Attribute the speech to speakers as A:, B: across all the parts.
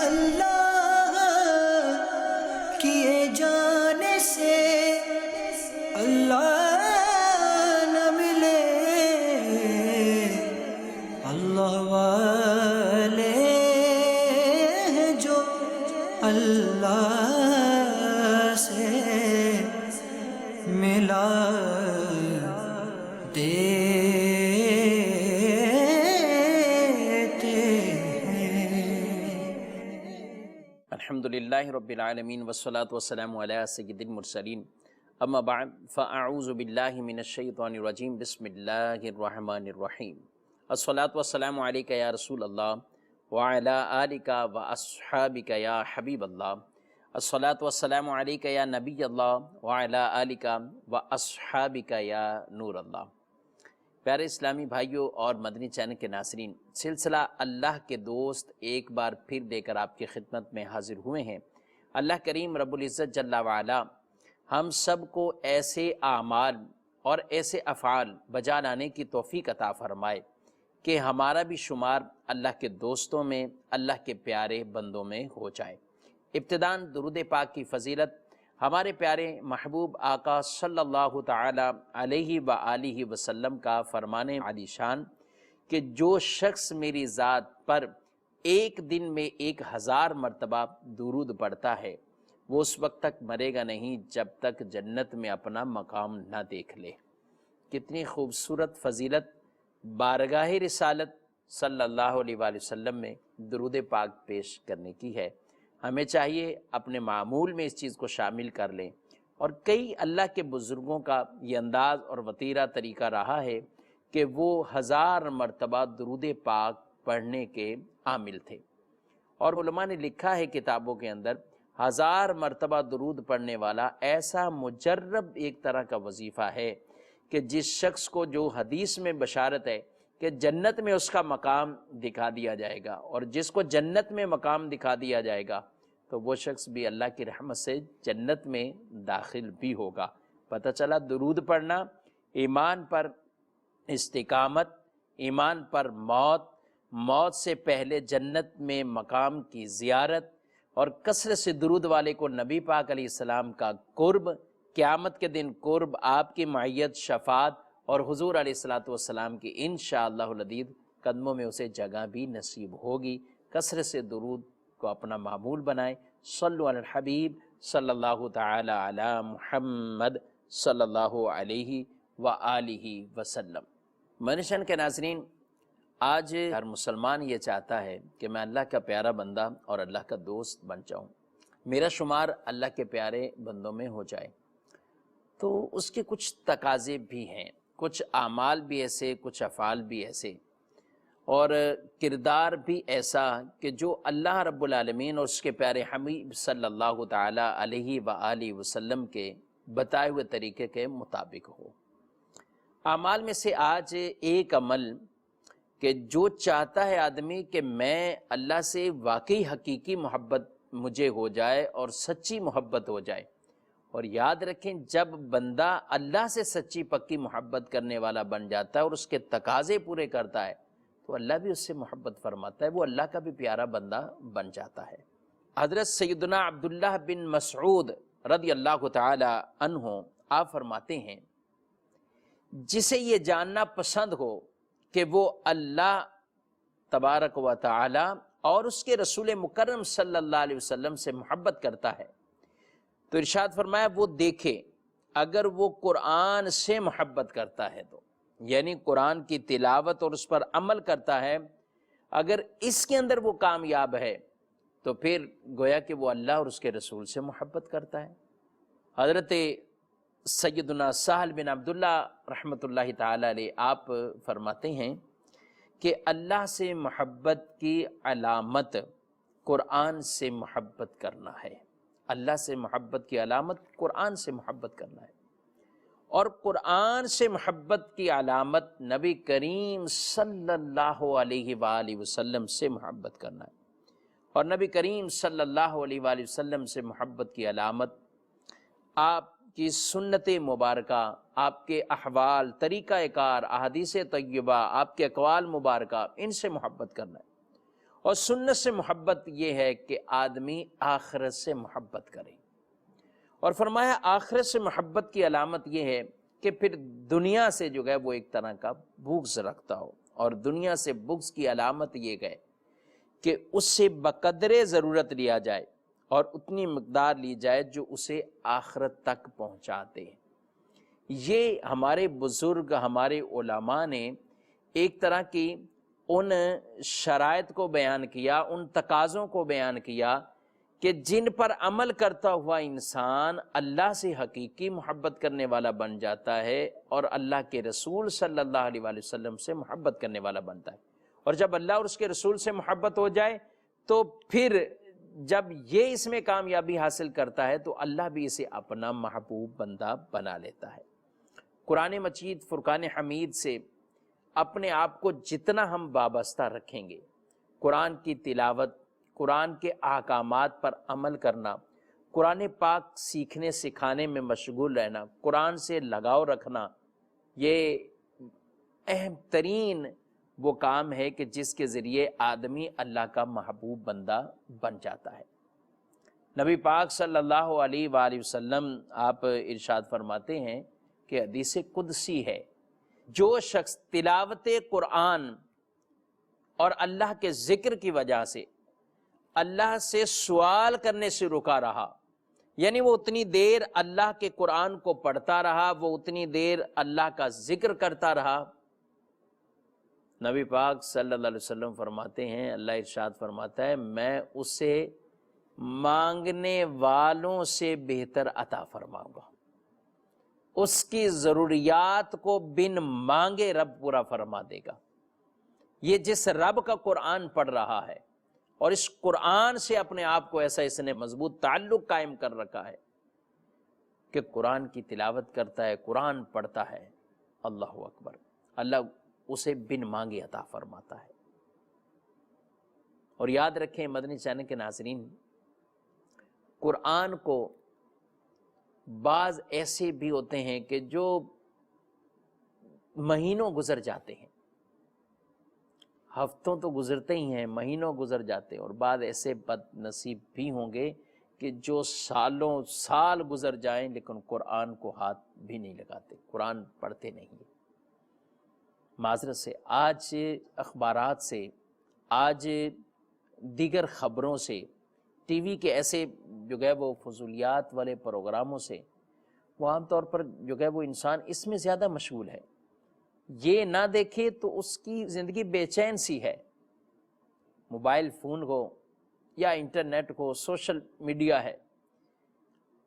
A: اللہ کیے جانے سے اللہ نہ ملے، اللہ والے ہیں جو اللہ سے ملا
B: الحمدللہ رب العالمین والصلاة والسلام علی سید المرسلین، اما بعد فاعوذ باللہ من الشیطان الرجیم، بسم اللہ الرحمن الرحیم۔ الصلاة والسلام علیک یا رسول اللہ وعلی آلک واصحابک یا حبیب اللہ، الصلاة والسلام علیک یا نبی اللہ وعلی آلک واصحابک یا نور اللہ۔ پیارے اسلامی بھائیوں اور مدنی چینل کے ناظرین، سلسلہ اللہ کے دوست ایک بار پھر لے کر آپ کی خدمت میں حاضر ہوئے ہیں۔ اللہ کریم رب العزت جل وعلا ہم سب کو ایسے اعمال اور ایسے افعال بجا لانے کی توفیق عطا فرمائے کہ ہمارا بھی شمار اللہ کے دوستوں میں، اللہ کے پیارے بندوں میں ہو جائے۔ ابتداً درود پاک کی فضیلت ہمارے پیارے محبوب آقا صلی اللہ تعالی علیہ وآلہ وسلم کا فرمان علی شان کہ جو شخص میری ذات پر ایک دن میں 1000 مرتبہ درود پڑھتا ہے وہ اس وقت تک مرے گا نہیں جب تک جنت میں اپنا مقام نہ دیکھ لے۔ کتنی خوبصورت فضیلت بارگاہ رسالت صلی اللہ علیہ وآلہ وسلم میں درود پاک پیش کرنے کی ہے۔ ہمیں چاہیے اپنے معمول میں اس چیز کو شامل کر لیں، اور کئی اللہ کے بزرگوں کا یہ انداز اور وطیرہ طریقہ رہا ہے کہ وہ 1000 مرتبہ درود پاک پڑھنے کے عامل تھے، اور علماء نے لکھا ہے کتابوں کے اندر 1000 مرتبہ درود پڑھنے والا ایسا مجرب ایک طرح کا وظیفہ ہے کہ جس شخص کو جو حدیث میں بشارت ہے کہ جنت میں اس کا مقام دکھا دیا جائے گا، اور جس کو جنت میں مقام دکھا دیا جائے گا تو وہ شخص بھی اللہ کی رحمت سے جنت میں داخل بھی ہوگا۔ پتہ چلا درود پڑھنا ایمان پر استقامت، ایمان پر موت، موت سے پہلے جنت میں مقام کی زیارت، اور کثرت سے درود والے کو نبی پاک علیہ السلام کا قرب، قیامت کے دن قرب، آپ کی معیت، شفاعت، اور حضور علیہ السلام کی انشاءاللہ العزیز قدموں میں اسے جگہ بھی نصیب ہوگی۔ کثرت سے درود کو اپنا معمول بنائیں۔ صلو علی الحبیب صلی اللہ تعالی علی محمد صلی اللہ علیہ وآلہ وسلم۔ منشن کے ناظرین، آج ہر مسلمان یہ چاہتا ہے کہ میں اللہ کا پیارا بندہ اور اللہ کا دوست بن جاؤں، میرا شمار اللہ کے پیارے بندوں میں ہو جائے۔ تو اس کے کچھ تقاضے بھی ہیں، کچھ اعمال بھی ایسے، کچھ افعال بھی ایسے، اور کردار بھی ایسا کہ جو اللہ رب العالمین اور اس کے پیارے حبیب صلی اللہ تعالی علیہ وآلہ وسلم کے بتائے ہوئے طریقے کے مطابق ہو۔ اعمال میں سے آج ایک عمل کہ جو چاہتا ہے آدمی کہ میں اللہ سے واقعی حقیقی محبت مجھے ہو جائے اور سچی محبت ہو جائے، اور یاد رکھیں جب بندہ اللہ سے سچی پکی محبت کرنے والا بن جاتا ہے اور اس کے تقاضے پورے کرتا ہے تو اللہ بھی اس سے محبت فرماتا ہے، وہ اللہ کا بھی پیارا بندہ بن جاتا ہے۔ حضرت سیدنا عبداللہ بن مسعود رضی اللہ تعالی عنہ آپ فرماتے ہیں جسے یہ جاننا پسند ہو کہ وہ اللہ تبارک و تعالی اور اس کے رسول مکرم صلی اللہ علیہ وسلم سے محبت کرتا ہے تو ارشاد فرمایا وہ دیکھے اگر وہ قرآن سے محبت کرتا ہے تو، یعنی قرآن کی تلاوت اور اس پر عمل کرتا ہے، اگر اس کے اندر وہ کامیاب ہے تو پھر گویا کہ وہ اللہ اور اس کے رسول سے محبت کرتا ہے۔ حضرت سیدنا سہل بن عبداللہ رحمۃ اللہ تعالی علیہ آپ فرماتے ہیں کہ اللہ سے محبت کی علامت قرآن سے محبت کرنا ہے۔ اللہ سے محبت کی علامت قرآن سے محبت کرنا ہے، اور قرآن سے محبت کی علامت نبی کریم صلی اللہ علیہ وآلہ وسلم سے محبت کرنا ہے، اور نبی کریم صلی اللہ علیہ وآلہ وسلم سے محبت کی علامت آپ کی سنت مبارکہ، آپ کے احوال، طریقہ کار، احادیث طیبہ، آپ کے اقوال مبارکہ، ان سے محبت کرنا ہے۔ اور سنت سے محبت یہ ہے کہ آدمی آخرت سے محبت کرے، اور فرمایا آخرت سے محبت کی علامت یہ ہے کہ پھر دنیا سے جو ہے وہ ایک طرح کا بغض رکھتا ہو، اور دنیا سے بغض کی علامت یہ ہے کہ اس سے بقدرے ضرورت لیا جائے اور اتنی مقدار لی جائے جو اسے آخرت تک پہنچا دے۔ یہ ہمارے بزرگ، ہمارے علماء نے ایک طرح کی ان شرائط کو بیان کیا، ان تقاضوں کو بیان کیا کہ جن پر عمل کرتا ہوا انسان اللہ سے حقیقی محبت کرنے والا بن جاتا ہے اور اللہ کے رسول صلی اللہ علیہ وآلہ وسلم سے محبت کرنے والا بنتا ہے۔ اور جب اللہ اور اس کے رسول سے محبت ہو جائے تو پھر جب یہ اس میں کامیابی حاصل کرتا ہے تو اللہ بھی اسے اپنا محبوب بندہ بنا لیتا ہے۔ قرآن مجید فرقان حمید سے اپنے آپ کو جتنا ہم وابستہ رکھیں گے، قرآن کی تلاوت، قرآن کے احکامات پر عمل کرنا، قرآن پاک سیکھنے سکھانے میں مشغول رہنا، قرآن سے لگاؤ رکھنا، یہ اہم ترین وہ کام ہے کہ جس کے ذریعے آدمی اللہ کا محبوب بندہ بن جاتا ہے۔ نبی پاک صلی اللہ علیہ وآلہ وسلم آپ ارشاد فرماتے ہیں کہ حدیث قدسی ہے، جو شخص تلاوت قرآن اور اللہ کے ذکر کی وجہ سے اللہ سے سوال کرنے سے رکا رہا، یعنی وہ اتنی دیر اللہ کے قرآن کو پڑھتا رہا، وہ اتنی دیر اللہ کا ذکر کرتا رہا، نبی پاک صلی اللہ علیہ وسلم فرماتے ہیں، اللہ ارشاد فرماتا ہے میں اسے مانگنے والوں سے بہتر عطا فرماؤں گا، اس کی ضروریات کو بن مانگے رب پورا فرما دے گا۔ یہ جس رب کا قرآن پڑھ رہا ہے اور اس قرآن سے اپنے آپ کو ایسا اس نے مضبوط تعلق قائم کر رکھا ہے کہ قرآن کی تلاوت کرتا ہے، قرآن پڑھتا ہے، اللہ اکبر، اللہ اسے بن مانگے عطا فرماتا ہے۔ اور یاد رکھیں مدنی چینل کے ناظرین، قرآن کو بعض ایسے بھی ہوتے ہیں کہ جو مہینوں گزر جاتے ہیں، ہفتوں تو گزرتے ہی ہیں، مہینوں گزر جاتے ہیں، اور بعض ایسے بد نصیب بھی ہوں گے کہ جو سالوں سال گزر جائیں لیکن قرآن کو ہاتھ بھی نہیں لگاتے، قرآن پڑھتے نہیں ہیں۔ معذرت سے آج اخبارات سے، آج دیگر خبروں سے، ٹی وی کے ایسے جو ہے وہ فضولیات والے پروگراموں سے وہ عام طور پر جو ہے وہ انسان اس میں زیادہ مشغول ہے، یہ نہ دیکھے تو اس کی زندگی بے چین سی ہے۔ موبائل فون ہو یا انٹرنیٹ ہو، سوشل میڈیا ہے،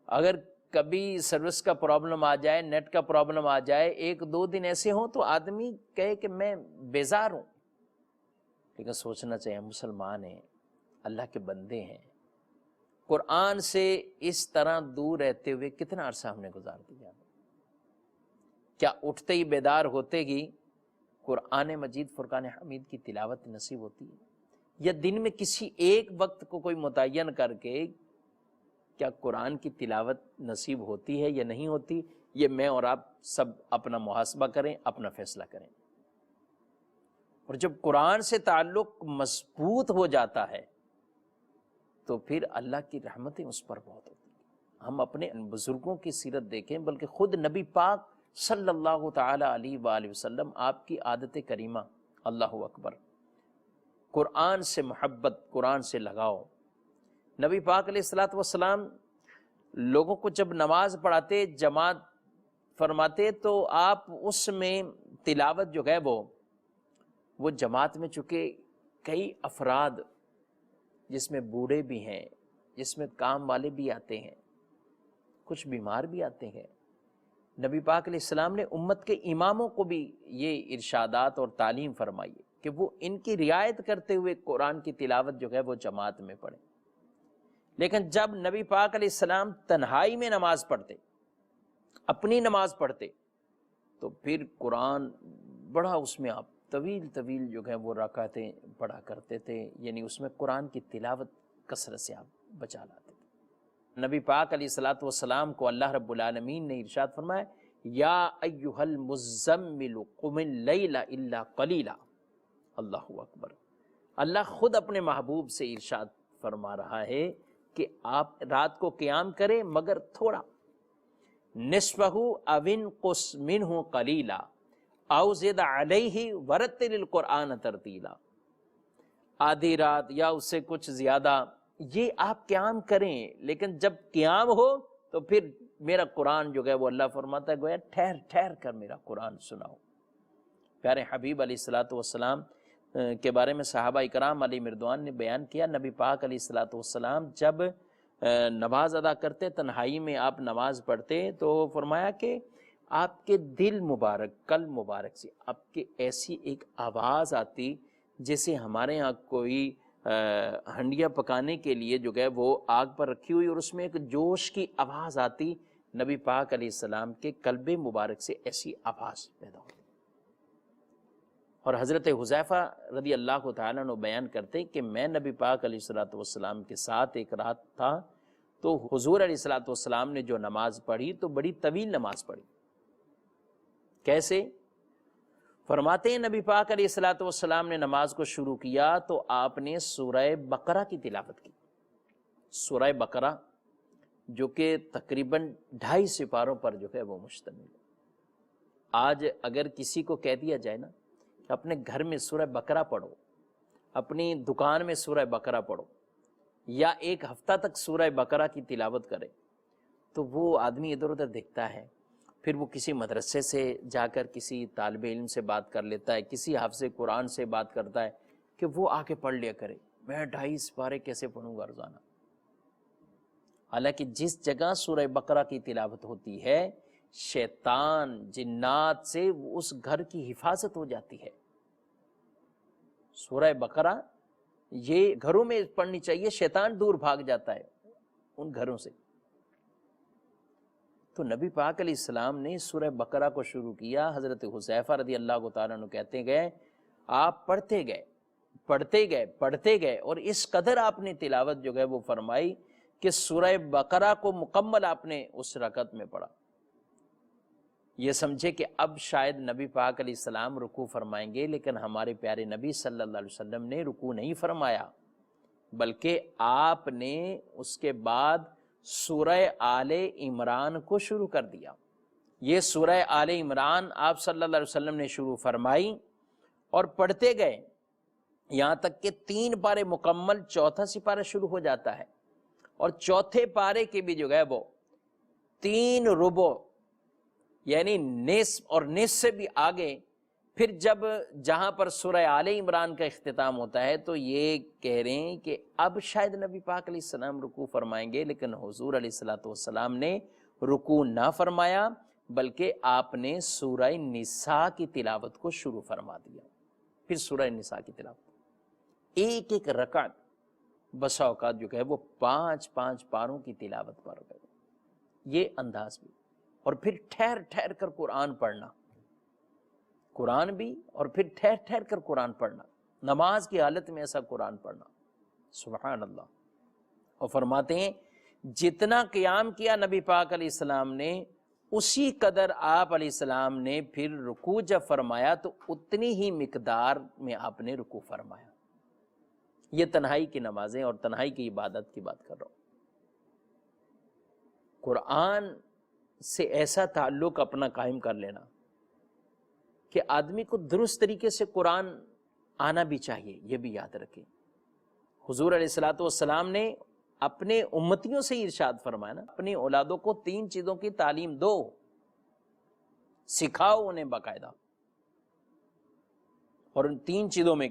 B: اگر کبھی سروس کا پرابلم آ جائے، نیٹ کا پرابلم آ جائے، ایک دو دن ایسے ہوں تو آدمی کہے کہ میں بیزار ہوں، لیکن سوچنا چاہیے مسلمان ہیں، اللہ کے بندے ہیں، قرآن سے اس طرح دور رہتے ہوئے کتنا عرصہ ہم نے گزار دیا؟ کیا اٹھتے ہی بیدار ہوتے ہی قرآن مجید فرقان حمید کی تلاوت نصیب ہوتی ہے؟ یا دن میں کسی ایک وقت کو کوئی متعین کر کے کیا قرآن کی تلاوت نصیب ہوتی ہے یا نہیں ہوتی؟ یہ میں اور آپ سب اپنا محاسبہ کریں، اپنا فیصلہ کریں۔ اور جب قرآن سے تعلق مضبوط ہو جاتا ہے تو پھر اللہ کی رحمتیں اس پر بہت ہوتی ہیں۔ ہم اپنے بزرگوں کی سیرت دیکھیں، بلکہ خود نبی پاک صلی اللہ تعالی علیہ وآلہ وسلم، آپ کی عادت کریمہ، اللہ اکبر، قرآن سے محبت، قرآن سے لگاؤ۔ نبی پاک علیہ الصلوۃ والسلام لوگوں کو جب نماز پڑھاتے، جماعت فرماتے، تو آپ اس میں تلاوت جو ہے وہ جماعت میں چونکہ کئی افراد، جس میں بوڑھے بھی ہیں، جس میں کام والے بھی آتے ہیں، کچھ بیمار بھی آتے ہیں، نبی پاک علیہ السلام نے امت کے اماموں کو بھی یہ ارشادات اور تعلیم فرمائی ہے کہ وہ ان کی رعایت کرتے ہوئے قرآن کی تلاوت جو ہے وہ جماعت میں پڑھیں۔ لیکن جب نبی پاک علیہ السلام تنہائی میں نماز پڑھتے، اپنی نماز پڑھتے، تو پھر قرآن بڑا اس میں آپ طویل طویل جو ہے وہ رکعتیں پڑھا کرتے تھے، یعنی اس میں قرآن کی تلاوت کثرت سے آپ بچا لاتے تھے۔ نبی پاک علیہ الصلوۃ والسلام کو اللہ رب العالمین نے ارشاد فرمایا، یا ایھا المزمل قم اللیل الا قلیلا، اللہ اکبر، اللہ خود اپنے محبوب سے ارشاد فرما رہا ہے کہ آپ رات کو قیام کریں مگر تھوڑا، نصفہ او انقص منہ قلیلا او زد علیہ ورتل القرآن ترتیلا، آدھی رات یا اس سے کچھ زیادہ یہ آپ قیام کریں، لیکن جب قیام ہو تو پھر میرا قرآن جو ہے وہ اللہ فرماتا ہے گویا ٹھہر ٹھہر کر میرا قرآن سناؤ۔ پیارے حبیب علیہ الصلوۃ والسلام کے بارے میں صحابہ اکرام علیہ مردوان نے بیان کیا، نبی پاک علیہ الصلوۃ والسلام جب نماز ادا کرتے، تنہائی میں آپ نماز پڑھتے، تو فرمایا کہ آپ کے دل مبارک، قلب مبارک سے آپ کے ایسی ایک آواز آتی جیسے ہمارے ہاں کوئی ہنڈیا پکانے کے لیے جو ہے وہ آگ پر رکھی ہوئی اور اس میں ایک جوش کی آواز آتی، نبی پاک علیہ السلام کے قلب مبارک سے ایسی آواز پیدا ہوتی۔ اور حضرت حذیفہ رضی اللہ تعالیٰ عنہ بیان کرتے کہ میں نبی پاک علیہ الصلوۃ والسلام کے ساتھ ایک رات تھا، تو حضور علیہ الصلوۃ والسلام نے جو نماز پڑھی تو بڑی طویل نماز پڑھی۔ کیسے؟ فرماتے ہیں نبی پاک علیہ الصلوۃ والسلام نے نماز کو شروع کیا تو آپ نے سورہ بقرہ کی تلاوت کی۔ سورہ بقرہ جو کہ تقریباً 2.5 سپاروں پر جو ہے وہ مشتمل ہے۔ آج اگر کسی کو کہہ دیا جائے نا کہ اپنے گھر میں سورہ بقرہ پڑھو، اپنی دکان میں سورہ بقرہ پڑھو، یا ایک ہفتہ تک سورہ بقرہ کی تلاوت کرے، تو وہ آدمی ادھر ادھر دیکھتا ہے، پھر وہ کسی مدرسے سے جا کر کسی طالب علم سے بات کر لیتا ہے، کسی حافظ قرآن سے بات کرتا ہے کہ وہ آ کے پڑھ لیا کرے، میں 2.5 سپارے کیسے پڑھوں گا روزانہ؟ حالانکہ جس جگہ سورہ بقرہ کی تلاوت ہوتی ہے، شیطان جنات سے اس گھر کی حفاظت ہو جاتی ہے۔ سورہ بقرہ یہ گھروں میں پڑھنی چاہیے، شیطان دور بھاگ جاتا ہے ان گھروں سے۔ تو نبی پاک علیہ السلام نے سورہ بقرہ کو شروع کیا۔ حضرت حذیفہ رضی اللہ تعالیٰ عنہ کہتے گئے آپ پڑھتے گئے اور اس قدر آپ نے تلاوت جو ہے وہ فرمائی کہ سورہ بقرہ کو مکمل آپ نے اس رکعت میں پڑھا۔ یہ سمجھے کہ اب شاید نبی پاک علیہ السلام رکوع فرمائیں گے، لیکن ہمارے پیارے نبی صلی اللہ علیہ وسلم نے رکوع نہیں فرمایا، بلکہ آپ نے اس کے بعد سورہ آل عمران کو شروع کر دیا۔ یہ سورہ آل عمران آپ صلی اللہ علیہ وسلم نے شروع فرمائی اور پڑھتے گئے یہاں تک کہ 3 پارے مکمل، 4تھا سپارہ شروع ہو جاتا ہے، اور 4تھے پارے کے بھی جو ہے وہ 3 ربع یعنی نصف اور نصف سے بھی آگے، پھر جہاں پر سورہ آل عمران کا اختتام ہوتا ہے تو یہ کہہ رہے ہیں کہ اب شاید نبی پاک علیہ السلام رکوع فرمائیں گے، لیکن حضور علیہ الصلوۃ والسلام نے رکوع نہ فرمایا، بلکہ آپ نے سورہ نساء کی تلاوت کو شروع فرما دیا۔ پھر سورہ نساء کی تلاوت ایک ایک رکعت بسا اوقات جو ہے وہ 5 پاروں کی تلاوت پر گئے، یہ انداز بھی، اور پھر ٹھہر ٹھہر کر قرآن پڑھنا، قرآن بھی اور پھر ٹھہر ٹھہر کر قرآن پڑھنا، نماز کی حالت میں ایسا قرآن پڑھنا، سبحان اللہ۔ اور فرماتے ہیں جتنا قیام کیا نبی پاک علیہ السلام نے، اسی قدر آپ علیہ السلام نے پھر رکوع جب فرمایا تو اتنی ہی مقدار میں آپ نے رکوع فرمایا۔ یہ تنہائی کی نمازیں اور تنہائی کی عبادت کی بات کر رہا ہوں۔ قرآن سے ایسا تعلق اپنا قائم کر لینا کہ آدمی کو درست طریقے سے قرآن آنا بھی چاہیے، یہ بھی یاد رکھیں۔ حضور علیہ الصلوۃ والسلام نے اپنے امتیوں سے ارشاد فرمایا نا، اپنی اولادوں کو 3 چیزوں کی تعلیم دو، سکھاؤ انہیں باقاعدہ۔ اور ان 3 چیزوں میں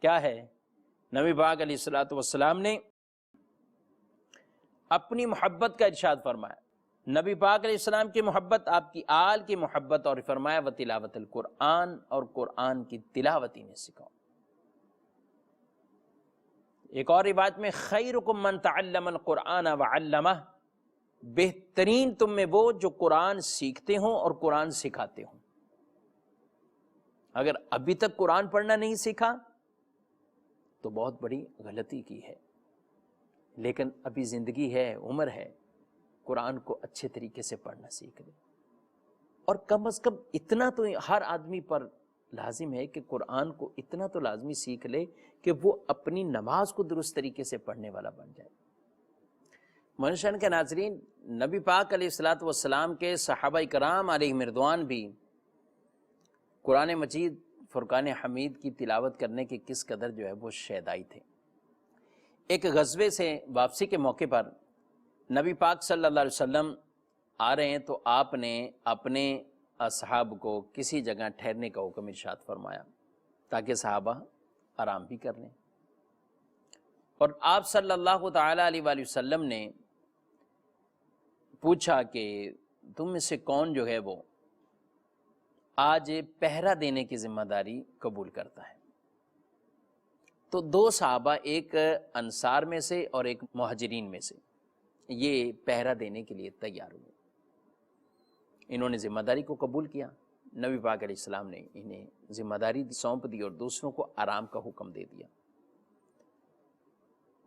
B: کیا ہے؟ نبی پاک علیہ الصلوۃ والسلام نے اپنی محبت کا ارشاد فرمایا، نبی پاک علیہ السلام کی محبت، آپ کی آل کی محبت، اور فرمایا وتلاوت القرآن، اور قرآن کی تلاوت انہیں سکھاؤ۔ ایک اور روایت میں خیرکم من تعلم القرآن وعلمہ، بہترین تم میں وہ جو قرآن سیکھتے ہوں اور قرآن سکھاتے ہوں۔ اگر ابھی تک قرآن پڑھنا نہیں سیکھا تو بہت بڑی غلطی کی ہے، لیکن ابھی زندگی ہے، عمر ہے، قرآن کو اچھے طریقے سے پڑھنا سیکھ لیں۔ اور کم از کم اتنا تو ہر آدمی پر لازم ہے کہ قرآن کو اتنا تو لازمی سیکھ لے کہ وہ اپنی نماز کو درست طریقے سے پڑھنے والا بن جائے۔ منشن کے ناظرین، نبی پاک علیہ الصلوۃ والسلام کے صحابہ کرام علیہم رضوان بھی قرآن مجید فرقان حمید کی تلاوت کرنے کے کس قدر جو ہے وہ شیدائی تھے۔ ایک غزوے سے واپسی کے موقع پر نبی پاک صلی اللہ علیہ وسلم آ رہے ہیں تو آپ نے اپنے اصحاب کو کسی جگہ ٹھہرنے کا حکم ارشاد فرمایا تاکہ صحابہ آرام بھی کر لیں، اور آپ صلی اللہ تعالیٰ علیہ وآلہ وسلم نے پوچھا کہ تم میں سے کون جو ہے وہ آج پہرا دینے کی ذمہ داری قبول کرتا ہے؟ تو دو صحابہ، ایک انصار میں سے اور ایک مہاجرین میں سے، یہ پہرا دینے کے لیے تیار ہوئے۔ انہوں نے ذمہ داری کو قبول کیا، نبی پاک علیہ السلام نے انہیں ذمہ داری سونپ دی اور دوسروں کو آرام کا حکم دے دیا۔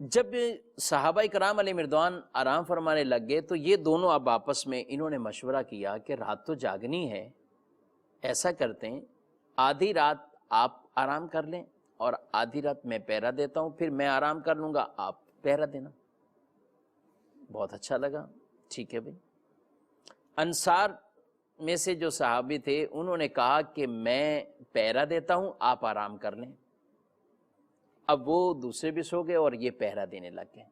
B: جب صحابہ کرام علیہ رضوان آرام فرمانے لگ گئے تو یہ دونوں اب آپس میں انہوں نے مشورہ کیا کہ رات تو جاگنی ہے، ایسا کرتے ہیں آدھی رات آپ آرام کر لیں اور آدھی رات میں پہرا دیتا ہوں، پھر میں آرام کر لوں گا، آپ پہرا دینا۔ بہت اچھا لگا، ٹھیک ہے بھائی۔ انصار میں سے جو صحابی تھے انہوں نے کہا کہ میں پہرا دیتا ہوں، آپ آرام کر لیں۔ اب وہ دوسرے بھی سو گئے اور یہ پہرا دینے لگ گئے۔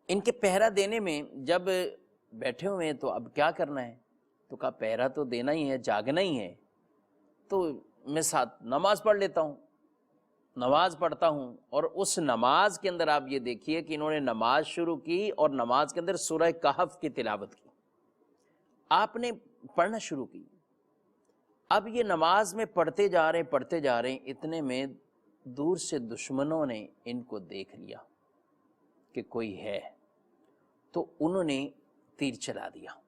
B: ان کے پہرا دینے میں جب بیٹھے ہوئے ہیں تو اب کیا کرنا ہے؟ تو کہا پہرا تو دینا ہی ہے، جاگنا ہی ہے، تو میں ساتھ نماز پڑھ لیتا ہوں۔ نماز پڑھتا ہوں، اور اس نماز کے اندر آپ یہ دیکھیے کہ انہوں نے نماز شروع کی اور نماز کے اندر سورہ کہف کی تلاوت کی، آپ نے پڑھنا شروع کی۔ اب یہ نماز میں پڑھتے جا رہے ہیں، اتنے میں دور سے دشمنوں نے ان کو دیکھ لیا کہ کوئی ہے، تو انہوں نے تیر چلا دیا۔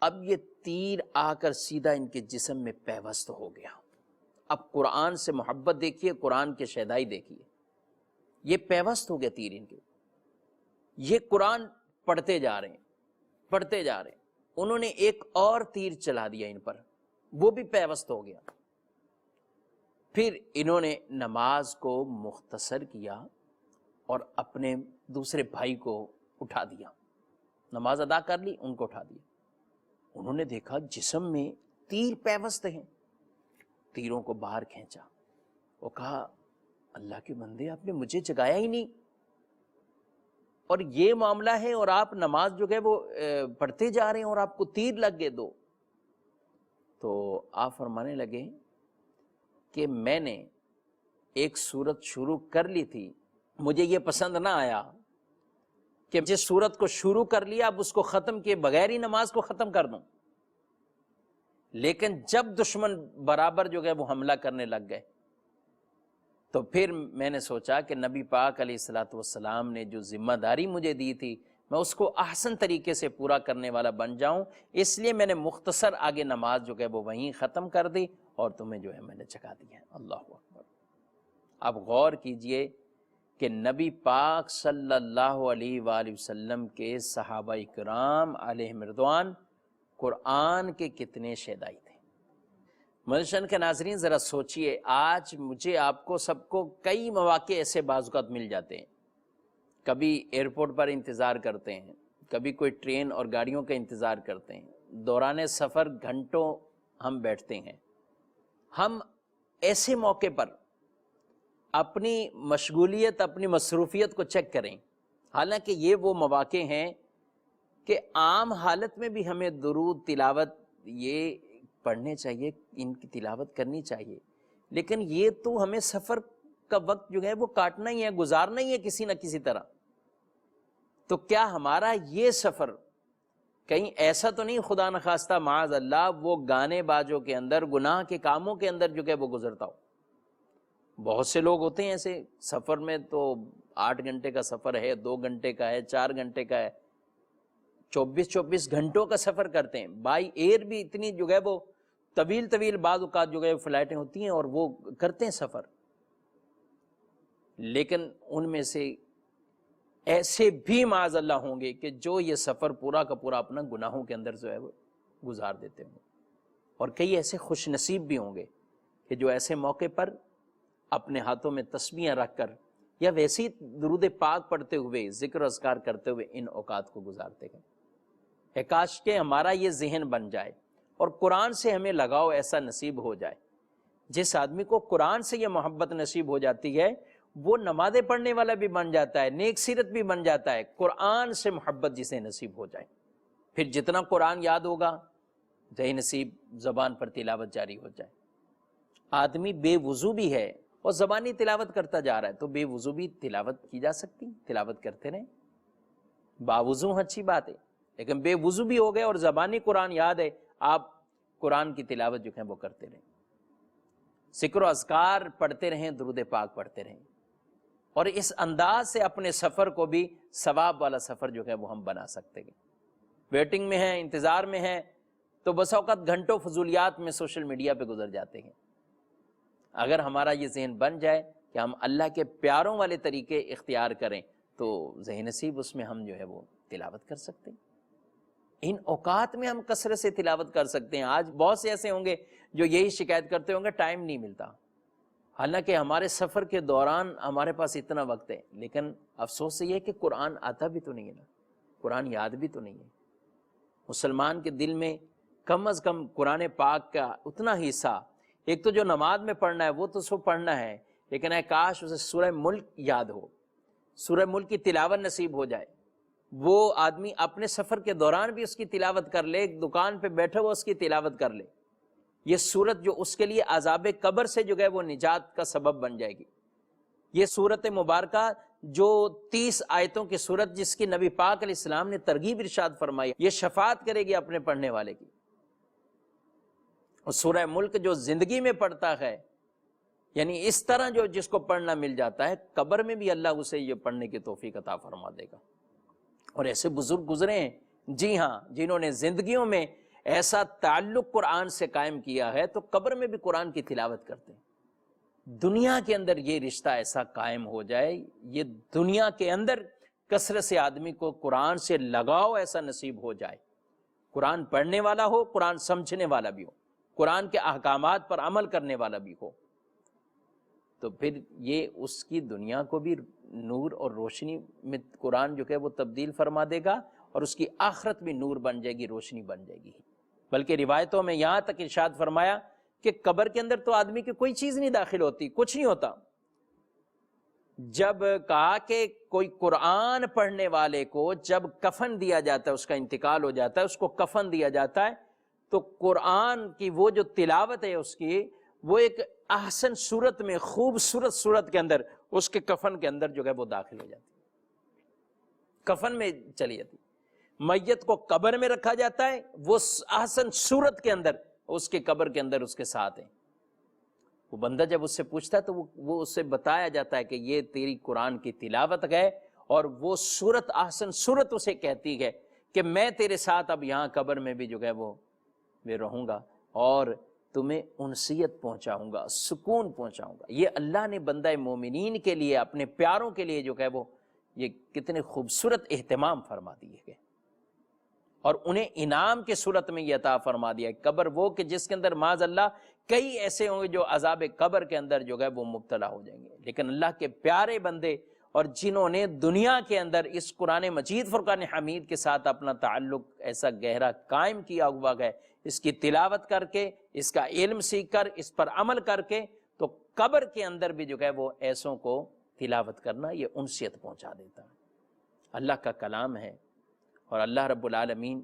B: اب یہ تیر آ کر سیدھا ان کے جسم میں پیوست ہو گیا۔ اب قرآن سے محبت دیکھیے، قرآن کے شیدائی دیکھیے، یہ پیوست ہو گیا تیر ان کے۔ یہ قرآن پڑھتے جا رہے ہیں، انہوں نے ایک اور تیر چلا دیا ان پر، وہ بھی پیوست ہو گیا۔ پھر انہوں نے نماز کو مختصر کیا اور اپنے دوسرے بھائی کو اٹھا دیا، نماز ادا کر لی، ان کو اٹھا دیا۔ انہوں نے دیکھا جسم میں تیر پیوست ہیں، تیروں کو باہر کھینچا، وہ کہا اللہ کے بندے، آپ نے مجھے جگایا ہی نہیں، اور یہ معاملہ ہے اور آپ نماز جو ہے وہ پڑھتے جا رہے ہیں اور آپ کو تیر لگ گئے دو۔ تو آپ فرمانے لگے کہ میں نے ایک سورت شروع کر لی تھی، مجھے یہ پسند نہ آیا کہ جس سورت کو شروع کر لیا اب اس کو ختم کیے بغیر ہی نماز کو ختم کر دوں، لیکن جب دشمن برابر جو ہے وہ حملہ کرنے لگ گئے تو پھر میں نے سوچا کہ نبی پاک علیہ الصلوۃ والسلام نے جو ذمہ داری مجھے دی تھی میں اس کو احسن طریقے سے پورا کرنے والا بن جاؤں، اس لیے میں نے مختصر آگے نماز جو ہے وہ وہیں ختم کر دی اور تمہیں جو ہے میں نے جگا دیا۔ اللہ اکبر۔ اب غور کیجئے کہ نبی پاک صلی اللہ علیہ وآلہ وسلم کے صحابہ کرام علیہم رضوان قرآن کے کتنے شیدائی تھے۔ منشن کے ناظرین ذرا سوچئے، آج مجھے آپ کو سب کو کئی مواقع ایسے بعض اوقات مل جاتے ہیں، کبھی ایئرپورٹ پر انتظار کرتے ہیں، کبھی کوئی ٹرین اور گاڑیوں کا انتظار کرتے ہیں، دوران سفر گھنٹوں ہم بیٹھتے ہیں۔ ہم ایسے موقع پر اپنی مشغولیت، اپنی مصروفیت کو چیک کریں، حالانکہ یہ وہ مواقع ہیں کہ عام حالت میں بھی ہمیں درود تلاوت یہ پڑھنے چاہیے، ان کی تلاوت کرنی چاہیے، لیکن یہ تو ہمیں سفر کا وقت جو ہے وہ کاٹنا ہی ہے، گزارنا ہی ہے کسی نہ کسی طرح۔ تو کیا ہمارا یہ سفر کہیں ایسا تو نہیں خدا نخواستہ معاذ اللہ وہ گانے باجوں کے اندر، گناہ کے کاموں کے اندر جو کہ وہ گزرتا ہو؟ بہت سے لوگ ہوتے ہیں ایسے، سفر میں تو 8 گھنٹے کا سفر ہے، 2 گھنٹے کا ہے، 4 گھنٹے کا ہے، 24 گھنٹوں کا سفر کرتے ہیں۔ بائی ایئر بھی اتنی جو ہے وہ طویل بعض اوقات جو ہے فلائٹیں ہوتی ہیں اور وہ کرتے ہیں سفر، لیکن ان میں سے ایسے بھی معاذ اللہ ہوں گے کہ جو یہ سفر پورا کا پورا اپنا گناہوں کے اندر جو ہے وہ گزار دیتے ہوں۔ اور کئی ایسے خوش نصیب بھی ہوں گے کہ جو ایسے موقع پر اپنے ہاتھوں میں تسبیحاں رکھ کر یا ویسے ہی درود پاک پڑھتے ہوئے ذکر و اذکار کرتے ہوئے ان اوقات کو گزارتے ہیں۔ اے کاش کہ ہمارا یہ ذہن بن جائے اور قرآن سے ہمیں لگاؤ ایسا نصیب ہو جائے۔ جس آدمی کو قرآن سے یہ محبت نصیب ہو جاتی ہے وہ نمازیں پڑھنے والا بھی بن جاتا ہے، نیک سیرت بھی بن جاتا ہے۔ قرآن سے محبت جسے نصیب ہو جائے، پھر جتنا قرآن یاد ہوگا جہی نصیب زبان پر تلاوت جاری ہو جائے۔ آدمی بے وضو بھی ہے اور زبانی تلاوت کرتا جا رہا ہے تو بے وضو بھی تلاوت کی جا سکتی، تلاوت کرتے رہیں۔ باوضو اچھی بات ہے، لیکن بے وضو بھی ہو گئے اور زبانی قرآن یاد ہے، آپ قرآن کی تلاوت جو ہے وہ کرتے رہیں، ذکر و اذکار پڑھتے رہیں، درود پاک پڑھتے رہیں، اور اس انداز سے اپنے سفر کو بھی ثواب والا سفر جو ہے وہ ہم بنا سکتے ہیں۔ ویٹنگ میں ہیں، انتظار میں ہیں تو بس اوقات گھنٹوں فضولیات میں سوشل میڈیا پہ گزر جاتے ہیں۔ اگر ہمارا یہ ذہن بن جائے کہ ہم اللہ کے پیاروں والے طریقے اختیار کریں تو ذہن نصیب اس میں ہم جو ہے وہ تلاوت کر سکتے ہیں۔ ان اوقات میں ہم کثرت سے تلاوت کر سکتے ہیں۔ آج بہت سے ایسے ہوں گے جو یہی شکایت کرتے ہوں گے ٹائم نہیں ملتا، حالانکہ ہمارے سفر کے دوران ہمارے پاس اتنا وقت ہے، لیکن افسوس یہ ہے کہ قرآن آتا بھی تو نہیں ہے نا، قرآن یاد بھی تو نہیں ہے۔ مسلمان کے دل میں کم از کم قرآن پاک کا اتنا حصہ، ایک تو جو نماز میں پڑھنا ہے وہ تو سو پڑھنا ہے، لیکن اے کاش اسے سورہ ملک یاد ہو، سورہ ملک کی تلاوت نصیب ہو جائے، وہ آدمی اپنے سفر کے دوران بھی اس کی تلاوت کر لے، دکان پہ بیٹھے وہ اس کی تلاوت کر لے۔ یہ سورت جو اس کے لیے عذاب قبر سے جو ہے وہ نجات کا سبب بن جائے گی۔ یہ سورت مبارکہ جو 30 آیتوں کی سورت جس کی نبی پاک علیہ السلام نے ترغیب ارشاد فرمائی، یہ شفاعت کرے گی اپنے پڑھنے والے کی۔ اور سورہ ملک جو زندگی میں پڑھتا ہے، یعنی اس طرح جو جس کو پڑھنا مل جاتا ہے، قبر میں بھی اللہ اسے یہ پڑھنے کی توفیق عطا فرما دے گا۔ اور ایسے بزرگ گزرے ہیں، جی ہاں، جنہوں نے زندگیوں میں ایسا تعلق قرآن سے قائم کیا ہے تو قبر میں بھی قرآن کی تلاوت کرتے ہیں۔ دنیا کے اندر یہ رشتہ ایسا قائم ہو جائے، یہ دنیا کے اندر کثرت سے آدمی کو قرآن سے لگاؤ ایسا نصیب ہو جائے، قرآن پڑھنے والا ہو، قرآن سمجھنے والا بھی ہو، قرآن کے احکامات پر عمل کرنے والا بھی ہو، تو پھر یہ اس کی دنیا کو بھی نور اور روشنی میں قرآن جو کہ وہ تبدیل فرما دے گا، اور اس کی آخرت بھی نور بن جائے گی، روشنی بن جائے گی۔ بلکہ روایتوں میں یہاں تک ارشاد فرمایا کہ قبر کے اندر تو آدمی کی کوئی چیز نہیں داخل ہوتی، کچھ نہیں ہوتا۔ جب کہا کہ کوئی قرآن پڑھنے والے کو جب کفن دیا جاتا ہے، اس کا انتقال ہو جاتا ہے، اس کو کفن دیا جاتا ہے، تو قرآن کی وہ جو تلاوت ہے اس کی، وہ ایک احسن صورت میں، خوبصورت صورت کے اندر اس کے کفن کے اندر جو ہے وہ داخل ہو جاتی، کفن میں چلی جاتی۔ میت کو قبر میں رکھا جاتا ہے، وہ احسن صورت کے اندر اس کے قبر کے اندر اس کے ساتھ ہیں۔ وہ بندہ جب اس سے پوچھتا ہے تو وہ اس سے بتایا جاتا ہے کہ یہ تیری قرآن کی تلاوت ہے، اور وہ صورت احسن صورت اسے کہتی ہے کہ میں تیرے ساتھ اب یہاں قبر میں بھی جو ہے وہ میں رہوں گا اور تمہیں انسیت پہنچاؤں گا، سکون پہنچاؤں گا۔ یہ اللہ نے بندہ مومنین کے لیے، اپنے پیاروں کے لیے جو ہے وہ یہ کتنے خوبصورت اہتمام فرما دیے گئے، اور انہیں انعام کے صورت میں یہ عطا فرما دیا ہے۔ قبر وہ کہ جس کے اندر معاذ اللہ کئی ایسے ہوں گے جو عذاب قبر کے اندر جو ہے وہ مبتلا ہو جائیں گے، لیکن اللہ کے پیارے بندے اور جنہوں نے دنیا کے اندر اس قرآن مجید فرقان حمید کے ساتھ اپنا تعلق ایسا گہرا قائم کیا ہوا ہے، اس کی تلاوت کر کے، اس کا علم سیکھ کر، اس پر عمل کر کے، تو قبر کے اندر بھی جو ہے وہ ایسوں کو تلاوت کرنا یہ انسیت پہنچا دیتا ہے۔ اللہ کا کلام ہے، اور اللہ رب العالمین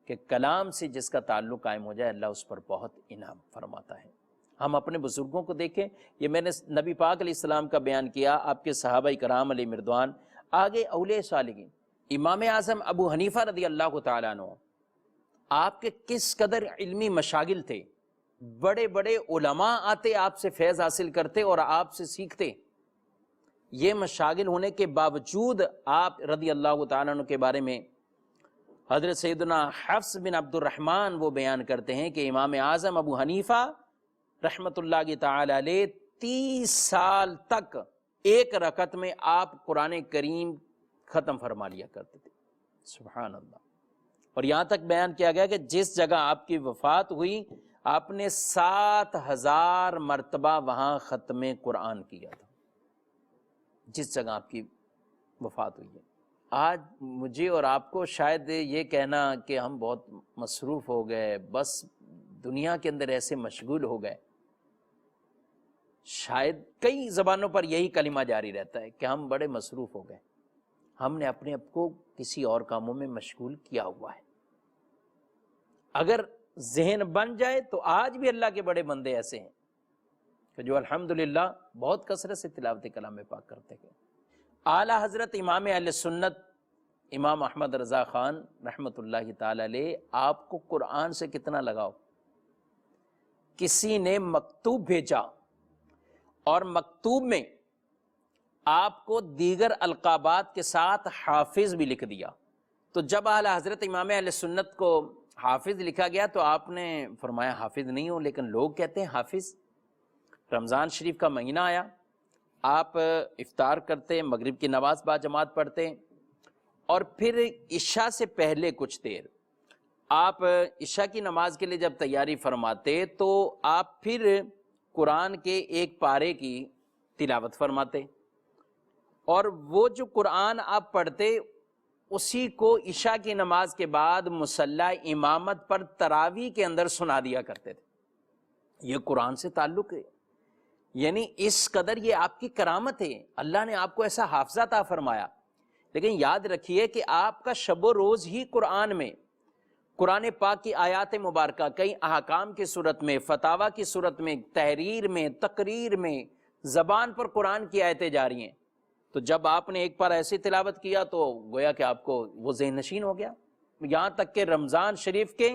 B: کے کلام سے جس کا تعلق قائم ہو جائے اللہ اس پر بہت انعام فرماتا ہے۔ ہم اپنے بزرگوں کو دیکھیں، یہ میں نے نبی پاک علیہ السلام کا بیان کیا، آپ کے صحابہ کرام علیہ مردوان، آگے اولیاء صالحین، امام اعظم ابو حنیفہ رضی اللہ تعالیٰ عنہ، آپ کے کس قدر علمی مشاغل تھے، بڑے بڑے علماء آتے آپ سے فیض حاصل کرتے اور آپ سے سیکھتے۔ یہ مشاغل ہونے کے باوجود آپ رضی اللہ تعالیٰ عنہ کے بارے میں حضرت سیدنا حفص بن عبد الرحمن وہ بیان کرتے ہیں کہ امام اعظم ابو حنیفہ رحمۃ اللہ تعالی علیہ 30 سال تک ایک رکعت میں آپ قرآن کریم ختم فرما لیا کرتے تھے، سبحان اللہ۔ اور یہاں تک بیان کیا گیا کہ جس جگہ آپ کی وفات ہوئی آپ نے 7,000 مرتبہ وہاں ختم قرآن کیا تھا جس جگہ آپ کی وفات ہوئی ہے۔ آج مجھے اور آپ کو شاید یہ کہنا کہ ہم بہت مصروف ہو گئے، بس دنیا کے اندر ایسے مشغول ہو گئے، شاید کئی زبانوں پر یہی کلمہ جاری رہتا ہے کہ ہم بڑے مصروف ہو گئے، ہم نے اپنے آپ کو کسی اور کاموں میں مشغول کیا ہوا ہے۔ اگر ذہن بن جائے تو آج بھی اللہ کے بڑے بندے ایسے ہیں کہ جو الحمدللہ بہت کثرت سے تلاوت کلام پاک کرتے ہیں۔ اعلیٰ حضرت امام اہل سنت امام احمد رضا خان رحمۃ اللہ تعالی علیہ، آپ کو قرآن سے کتنا لگاؤ؟ کسی نے مکتوب بھیجا اور مکتوب میں آپ کو دیگر القابات کے ساتھ حافظ بھی لکھ دیا، تو جب اعلیٰ حضرت امام اہل سنت کو حافظ لکھا گیا تو آپ نے فرمایا حافظ نہیں ہوں، لیکن لوگ کہتے ہیں حافظ۔ رمضان شریف کا مہینہ آیا، آپ افطار کرتے، مغرب کی نماز با جماعت پڑھتے، اور پھر عشاء سے پہلے کچھ دیر آپ عشاء کی نماز کے لیے جب تیاری فرماتے تو آپ پھر قرآن کے ایک پارے کی تلاوت فرماتے، اور وہ جو قرآن آپ پڑھتے اسی کو عشاء کی نماز کے بعد مصلی امامت پر تراویح کے اندر سنا دیا کرتے تھے۔ یہ قرآن سے تعلق ہے، یعنی اس قدر یہ آپ کی کرامت ہے، اللہ نے آپ کو ایسا حافظہ عطا فرمایا۔ لیکن یاد رکھیے کہ آپ کا شب و روز ہی قرآن میں، قرآن پاک کی آیات مبارکہ کئی احکام کی صورت میں، فتاوی کی صورت میں، تحریر میں، تقریر میں، زبان پر قرآن کی آیتیں جاری ہیں۔ تو جب آپ نے ایک بار ایسی تلاوت کیا تو گویا کہ آپ کو وہ ذہن نشین ہو گیا، یہاں تک کہ رمضان شریف کے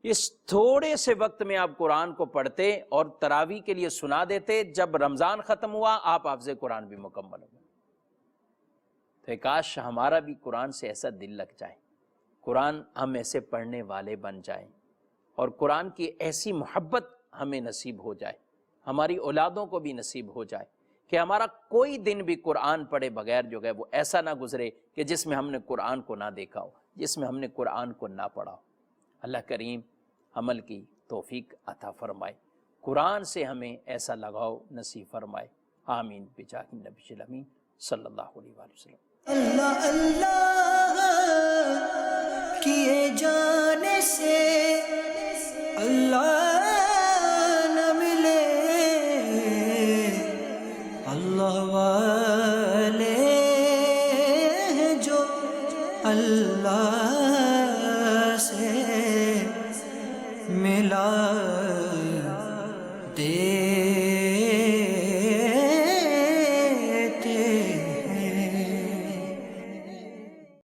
B: اس تھوڑے سے وقت میں آپ قرآن کو پڑھتے اور تراویح کے لیے سنا دیتے۔ جب رمضان ختم ہوا آپ حافظ قرآن بھی مکمل ہو گئے۔ تو کاش ہمارا بھی قرآن سے ایسا دل لگ جائے، قرآن ہم ایسے پڑھنے والے بن جائیں، اور قرآن کی ایسی محبت ہمیں نصیب ہو جائے، ہماری اولادوں کو بھی نصیب ہو جائے کہ ہمارا کوئی دن بھی قرآن پڑھے بغیر جو ہے وہ ایسا نہ گزرے کہ جس میں ہم نے قرآن کو نہ دیکھا ہو، جس میں ہم نے قرآن کو نہ پڑھا ہو۔ اللہ کریم عمل کی توفیق عطا فرمائے، قرآن سے ہمیں ایسا لگاؤ نصیب فرمائے، آمین بجاہ النبی الامین صلی اللہ علیہ وآلہ وسلم۔
A: اللہ اللہ کیے جانے سے اللہ نہ ملے، اللہ والے ہیں جو اللہ